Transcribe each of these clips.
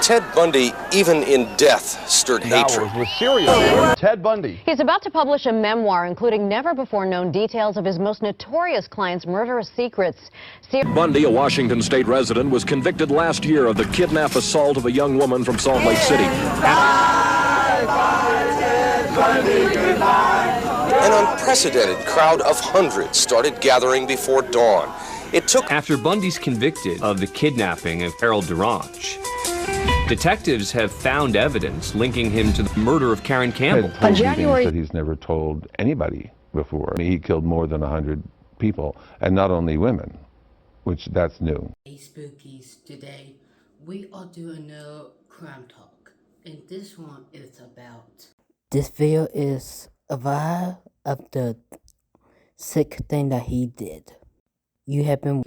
Ted Bundy, even in death, stirred hatred. With serious Ted Bundy. He's about to publish a memoir including never-before-known details of his most notorious client's murderous secrets. Bundy, a Washington state resident, was convicted last year of the kidnap assault of a young woman from Salt Lake City. An unprecedented crowd of hundreds started gathering before dawn. It took... After Bundy's convicted of the kidnapping of Harold Durange, detectives have found evidence linking him to the murder of Karen Campbell. On January, that he's never told anybody before. I mean, he killed more than 100 people, and not only women, which that's new. Hey Spookies, today we are doing a crime talk, and this one is about... This video is a vibe of the sick thing that he did. You have been...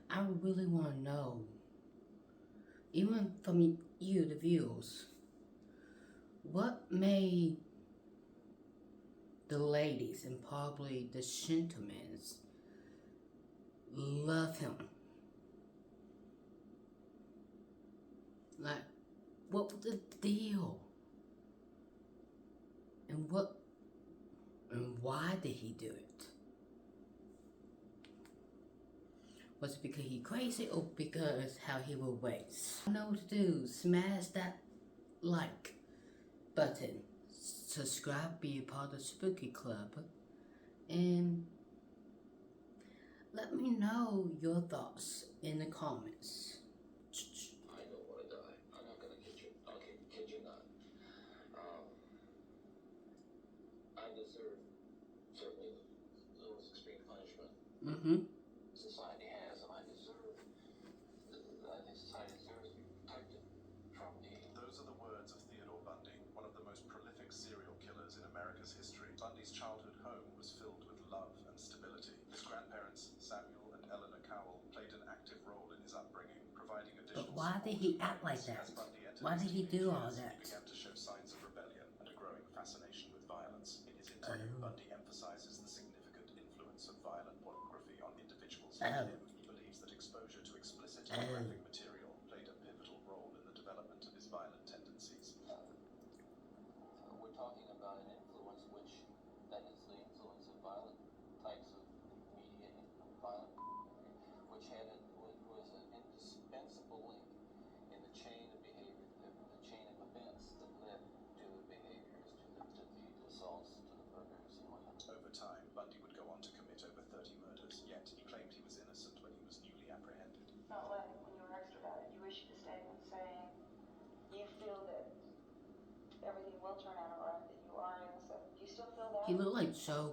I really want to know, even from you, the viewers, what made the ladies and probably the gentlemen love him? Like, what was the deal? And why did he do it? Was it because he crazy or because how he will race? I know what to do. Smash that like button. Subscribe, be a part of the Spooky Club. And let me know your thoughts in the comments. I don't want to die. I'm not going to kid you. I'll kid you not. I deserve certainly the most extreme punishment. Society has, and I think society deserves to be protected from me. Those are the words of Theodore Bundy, one of the most prolific serial killers in America's history. Bundy's childhood home was filled with love and stability. His grandparents, Samuel and Eleanor Cowell, played an active role in his upbringing, providing additional... But why did he act like that? Why did he do all that? He began to show signs of rebellion and a growing fascination with violence. In his interview, Bundy emphasizes the significant influence of violent pornography on individuals. He believes that exposure to explicit and graphic material played a pivotal role in the development of his violent tendencies. We're talking about an influence that is the influence of violent types of media and violent, which was an indispensable link in the chain of behavior, the chain of events that led to the behaviors, to the assaults, to the murders and whatnot. Over time, Bundy would go on to commit over 30 murders, yet he claimed he was innocent when he was newly apprehended. Not when you were extradited, you issued a statement saying you feel that everything will turn out alright, that you are innocent. Do you still feel that? He looked like Joe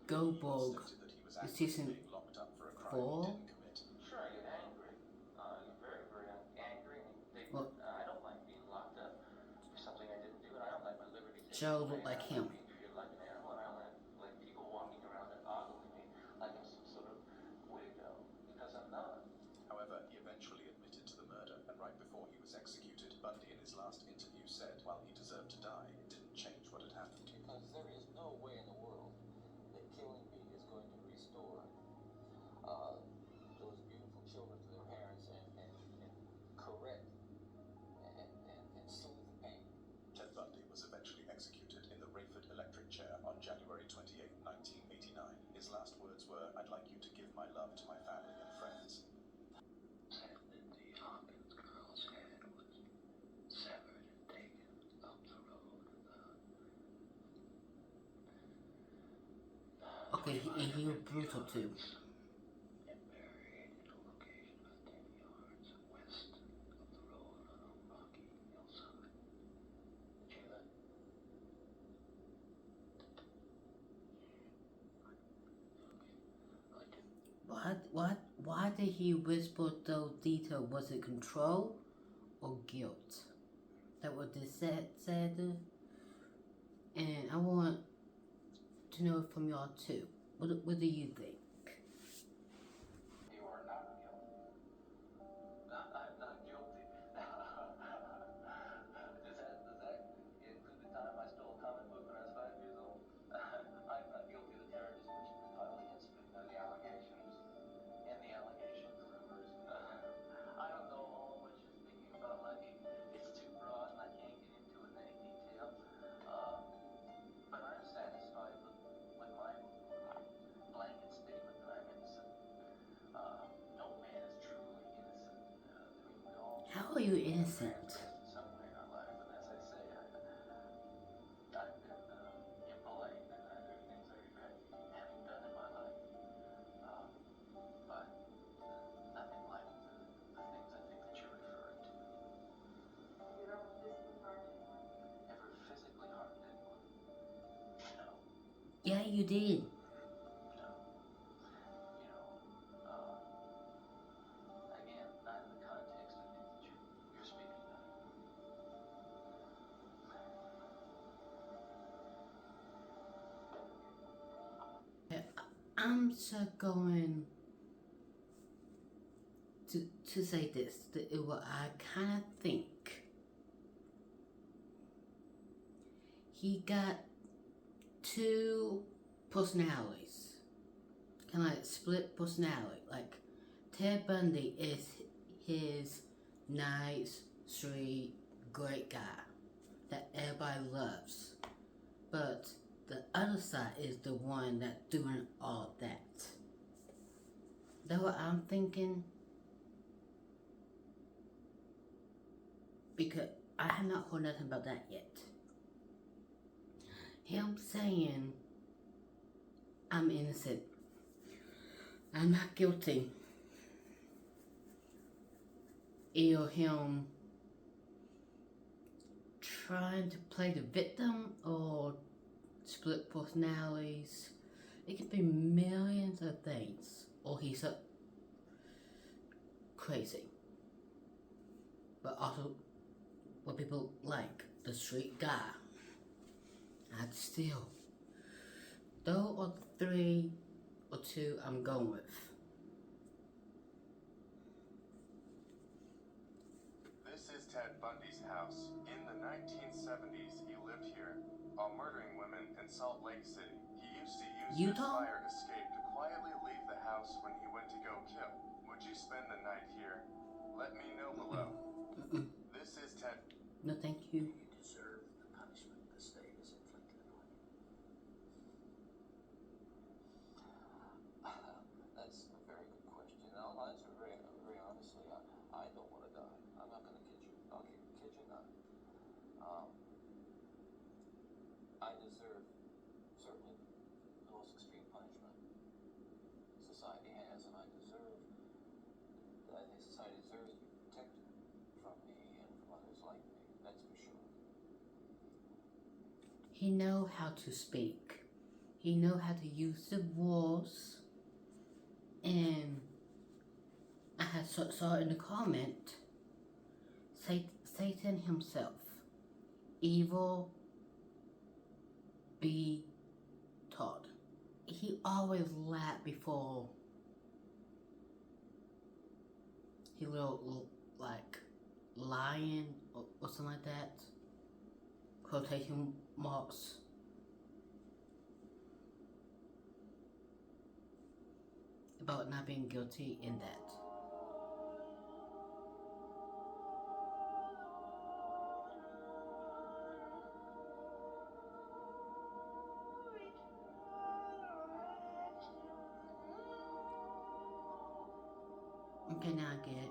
Goldberg. Is season 4? Sure, I get angry. Very, very angry and indignant. Well, I don't like being locked up for something I didn't do, and I don't like my liberty taken Joe away. looked like him. I don't like being treated like an animal, and I don't like people walking around and ogling me like I'm some sort of weirdo, because I'm not. However, he eventually admitted to the murder, and right before he was executed, Bundy in his last interview said, while he deserved to die, it didn't change what had happened. Because there is no way in the world that killing me is going to restore those beautiful children to their parents and correct and soothe the pain. Ted Bundy was eventually executed in the Rayford electric chair on January 28, 1989. His last words were, "I'd like you to give my love to my family and friends." Lindy Hawkins' girl's head was severed and taken up the road. Okay, and he was brutal too. And buried at a location about 10 yards west of the road on a rocky hillside. Did you hear that? Why did he whisper those details? Was it control or guilt? That what this said. And I want to know from y'all too. What do you think? You are not guilty. I'm not guilty. Does that include the time I stole a comic book when I was 5 years old? I'm not guilty of the charges which have been filed against me. The allegations. And the allegations, rumors. How are you innocent? Somewhere in our life, and as I say, I've been impolite, and there are things I regret having done in my life. But nothing like the things I think that you're referring to. Have you ever physically harmed anyone? Ever physically harmed anyone? No. Yeah, you did. No. You know, again, not in the context I think that you're speaking of. I'm just going to say this, what I kind of think. He got two personalities, kind of like split personality. Like Ted Bundy is his nice, sweet, great guy that everybody loves, but the other side is the one that's doing all of that. That's what I'm thinking. Because I have not heard nothing about that yet. Him saying, I'm innocent, I'm not guilty. Or him trying to play the victim or split personalities. It could be millions of things. Or he's crazy. But also what people like, the street guy. I'd still, those are the 3 or 2 I'm going with. This is Ted Bundy's house. In the 1970s, he lived here while murdering women in Salt Lake City. He used to use this fire escape to quietly leave the house when he went to go kill. Would you spend the night here? Let me know below. This is Ted. No, thank you. You deserve the punishment the state has inflicted on you. That's a very good question. I'll answer very honestly. I don't want to die. I'm not going to kid you. I'll kid you not. I deserve certainly the most extreme punishment society has, and I think society deserves to be protected from me and from others like me. That's for sure. He know how to speak. He know how to use the words. And I had saw in the comment, Satan himself, evil be taught. He always laughed before he little like lying or something like that. Quotation marks. About not being guilty in that. Okay, now I get it.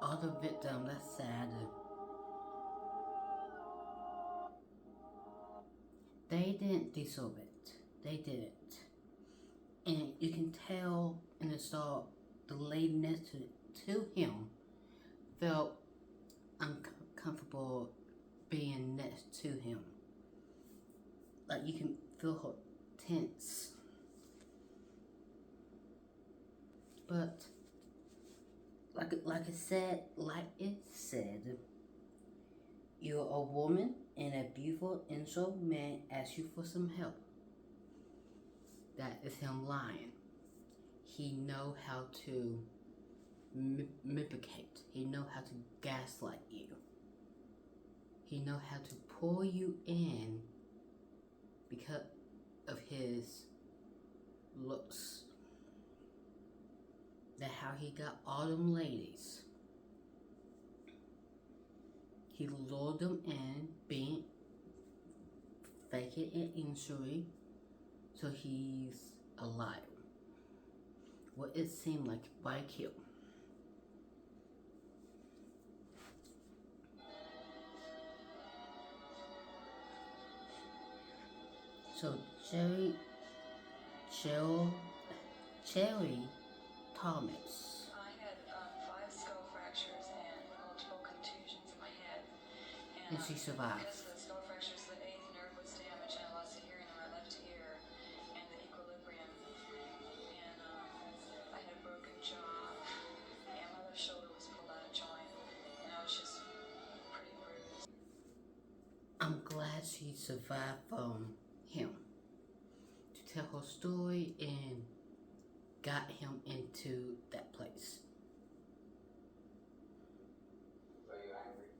All the victim, that's sad. They didn't deserve it. They didn't. And you can tell in the start, the lady next to him felt uncomfortable being next to him. Like you can feel her tense. But like it said, you're a woman and a beautiful innocent man asks you for some help. That is him lying. He know how to manipulate. He know how to gaslight you. He know how to pull you in because of his looks. That how he got all them ladies. He lured them in, being faking an injury, so he's a liar. what it seemed like by kill. So Jerry Thomas. I had 5 skull fractures and multiple contusions in my head. And she survived. Because of the skull fractures, the 8th nerve was damaged, and I lost the hearing in my left ear and the equilibrium. And I had a broken jaw, and my left shoulder was pulled out of joint, and I was just pretty bruised. I'm glad she survived from him to tell her story and got him into that place. Are you angry?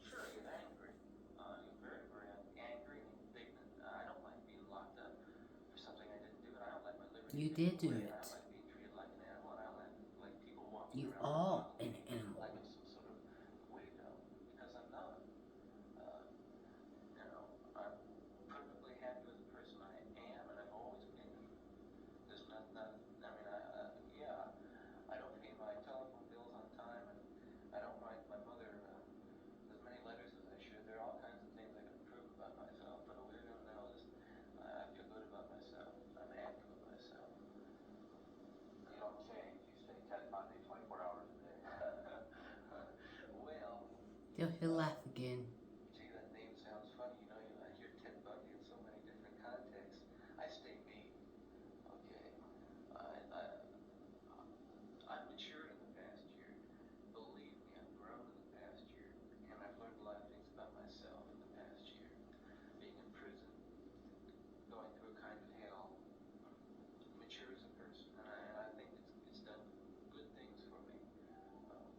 Sure, I get angry. You're very, very angry and indignant. I don't like being locked up for something I didn't do, and I don't like my liberty. You did do it. I don't like being treated like an animal, and I don't like people walking You around are an animal. like I'm some sort of weirdo, because I'm not. I'm perfectly happy with the person I am, and I've always been. There's nothing. I don't pay my telephone bills on time, and I don't write my mother as many letters as I should. There are all kinds of things I can improve about myself, but a weirdo knows I feel good about myself. I'm happy with myself. You don't change. You stay Ted Bundy 24 hours a day. Well. He'll laugh again. Gee, that name sounds funny. You hear Ted Bundy in so many different contexts. I stay me. Okay. I've matured in the past year. Believe me, I've grown in the past year. And I've learned a lot of things about myself in the past year. Being in prison, going through a kind of hell, mature as a person. And I think it's done good things for me.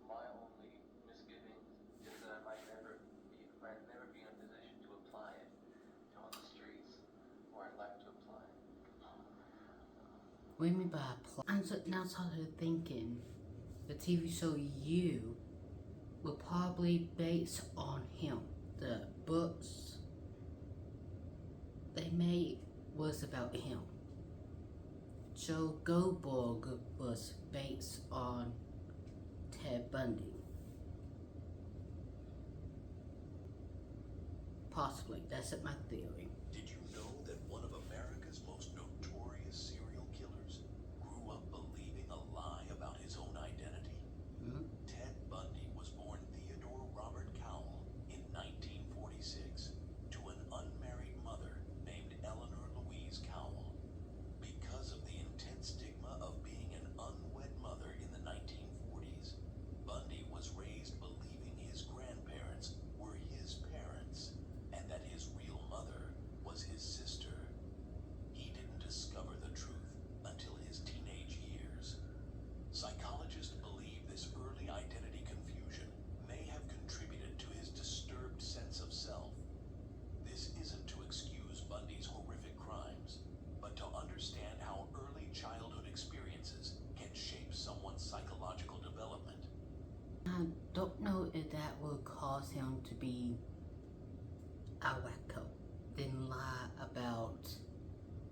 My only misgiving is that I might never be in a position to apply it on the streets where I'd like to apply it. What do you mean by apply? And so now started thinking the TV show You will probably based on him. The books they made was about him. Joe Goldberg was based on Ted Bundy. Possibly, that's my theory. Did you know that one of America's most notorious serial killers grew up believing a lie about his own identity? Mm-hmm. Ted Bundy was born Theodore Robert Cowell in 1946 to an unmarried mother named Eleanor Louise Cowell. Because of the intense stigma of being an unwed mother in the 1940s, Bundy was raised believing his grandparents were his parents, and that his real mother was his sister. He didn't discover the truth until his teenage years. Psychologists believe this early identity confusion may have contributed to his disturbed sense of self. This isn't to excuse Bundy's horrific crimes, but to understand how early childhood experiences can shape someone's psychological development. I don't know if that will cause him to be a wacko. Then lie about,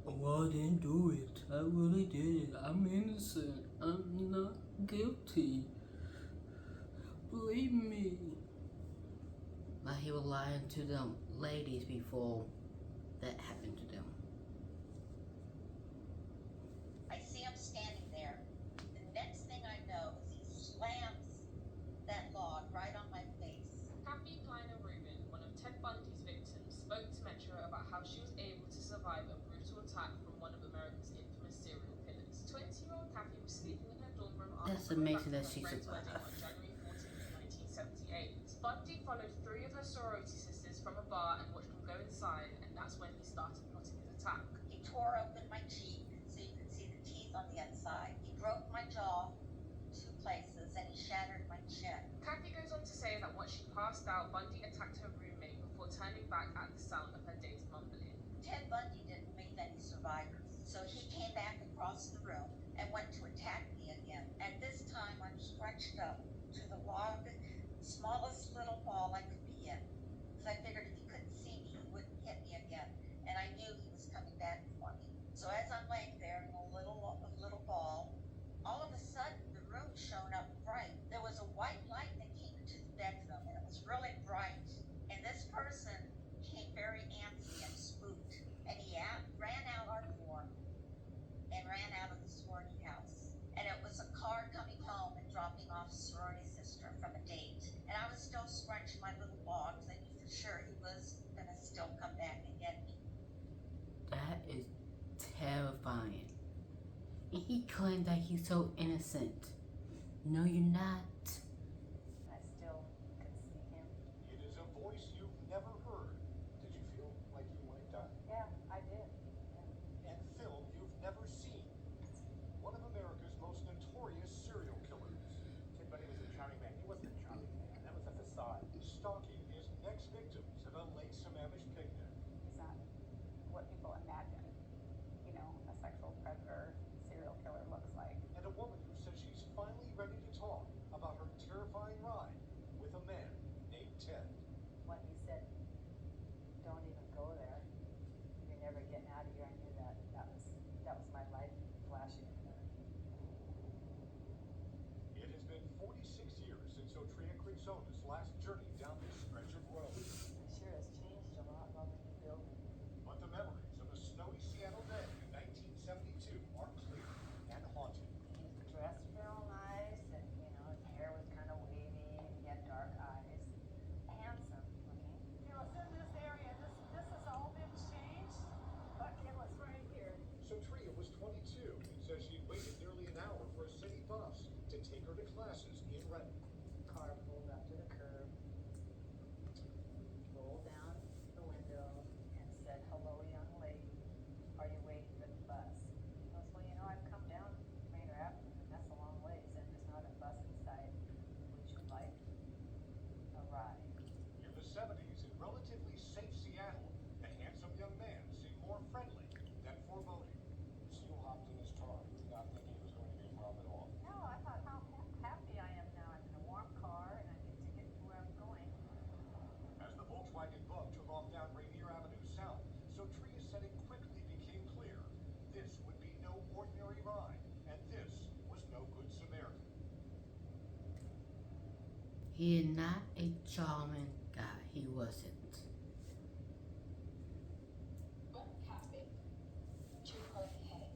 oh, I didn't do it. I really did it. I'm innocent. I'm not guilty. Believe me. Like he was lying to them ladies before that happened to them. I see him standing there. The next thing I know is he slams that log right on my face. Kathy Kleiner Rubin, one of Ted Bundy's victims, spoke to Metro about how she was able to survive a brutal attack from one of America's infamous serial killers. 20-year-old Kathy was sleeping in her dorm room after That's amazing that she friend's survived. wedding on January 14, 1978. Bundy followed 3 of her sorority sisters from a bar and watched them go inside, and that's when he started plotting his attack. He tore open my cheek so you could see the teeth on the inside. He broke my jaw 2 places and he shattered my chin. Kathy goes on to say that once she passed out, Bundy attacked her roommate before turning back at the sound of her dazed mumbling. Ted Bundy didn't leave any survivors, so he came back across the room and went to attack me again. At this time, I'm stretched up to the log, smallest little ball I could be in, because I figured if he couldn't see me, he wouldn't hit me again, and I knew he was coming back for me. So as I'm laying there in a little ball, terrifying. And he claimed that he's so innocent. No, you're not. I still could see him. It is a voice you've never heard. Did you feel like you might die? Yeah, I did. Yeah. And film you've never seen. One of America's most notorious serial killers. Ted Bundy was a charming man. He wasn't a charming man. That was a facade. Stalking his next victims at a Lake Sammamish picnic. He's not what people imagine, you know, a sexual predator, serial killer looks like. And a woman who says she's finally ready to talk about her terrifying ride with a man named Ted. When he said, don't even go there, you're never getting out of here, I knew that was my life flashing in there. It has been 46 years since Otria Crizona's last journey down this stretch of road. It sure has changed a lot while the new building. But the memories of a snowy Seattle day in 1972 are clear and haunting. He dressed real nice, and you know, his hair was kind of wavy, and he had dark eyes. Handsome looking. You know, it's in this area. This has all been changed, but it was right here. So Tria was 22 and says she'd waited nearly an hour for a city bus to take her to classes in Renton. Car pulled up to the curb, rolled down the window, and said, "Hello, young lady. Are you waiting for the bus?" I was, well, you know, I've come down Rainer Avenue, and that's a long ways, and there's not a bus in sight. Would you like a ride? In the 70s, in relatively safe Seattle, the handsome young man seemed more friendly than foreboding. So you hopped in his car, not thinking it was going to be a problem at all. No, I thought how happy I am now. I'm in a warm car, and I get to get to where I'm going. As the Volkswagen Bug took off down Rainier Avenue South, so Tria's setting quickly became clear. This would be no ordinary ride, and this was no good Samaritan. He is not a charming guy. He wasn't. What happened to her head?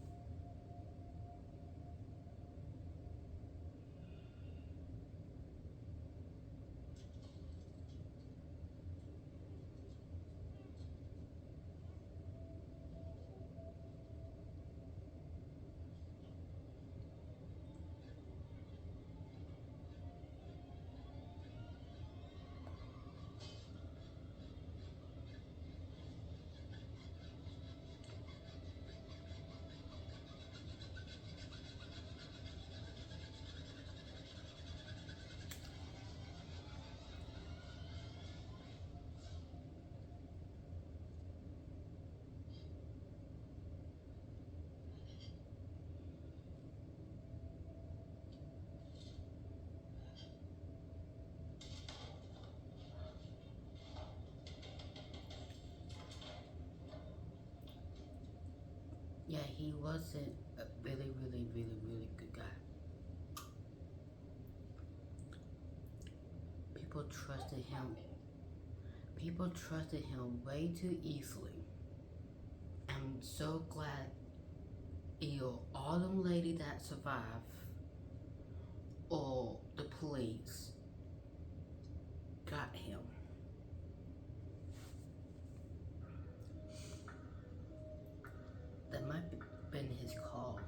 Yeah, he wasn't a really, really, really, really good guy. People trusted him. People trusted him way too easily. I'm so glad either all them lady that survived or the police got him. That might have been his call.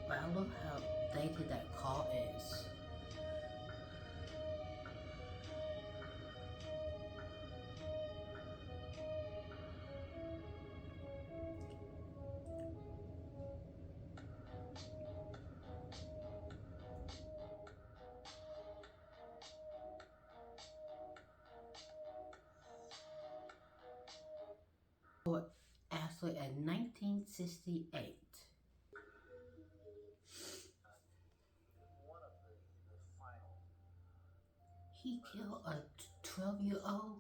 But I love how dated that call is. Actually, in 1968. He killed a 12-year-old.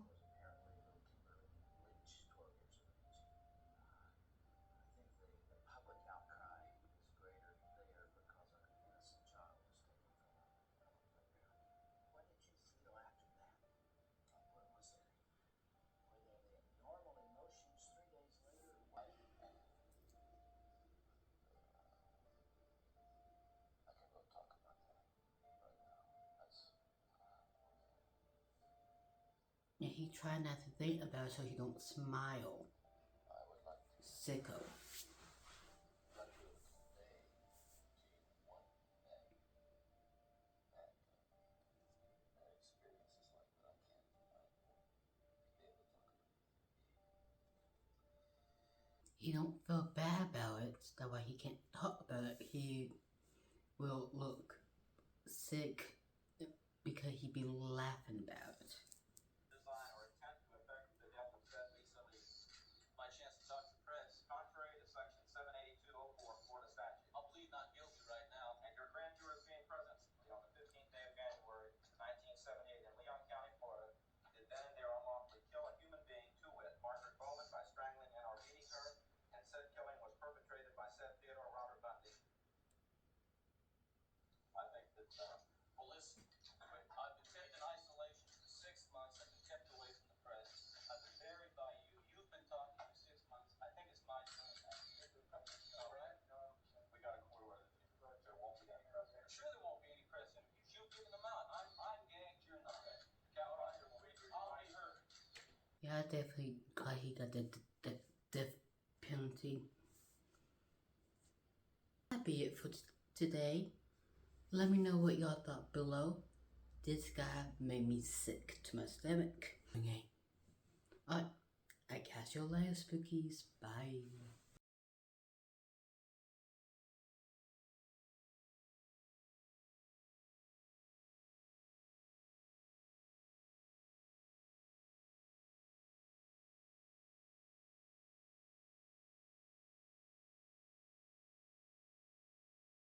And he tried not to think about it so he don't smile. Sicko. He don't feel bad about it. That's why he can't talk about it. He will look sick because he be laughing about it. Design or intent to affect the death of said Lisa Lee. My chance to talk to the press. Contrary to section 78204 Florida statute. I'll plead not guilty right now. And your grand jury is being present on the 15th day of January, 1978 in Leon County, Florida, did then and there unlawfully kill a human being, to wit, Margaret Bowman, by strangling and or beating her, and said killing was perpetrated by said Theodore Robert Bundy. I think that police, I've been kept in isolation for 6 months. I've been kept away from the press. I've been buried by you. You've been talking for 6 months. I think it's my turn now. All right? We got a court order. There won't be any press interviews. Sure, there won't be any press interviews. You've given them out. I'm gagged. You're not. I'll be heard. Yeah, I definitely glad he got the death penalty. That'd be it for today. Let me know what y'all thought below. This guy made me sick to my stomach. Okay. Alright, I catch you later, spookies. Bye.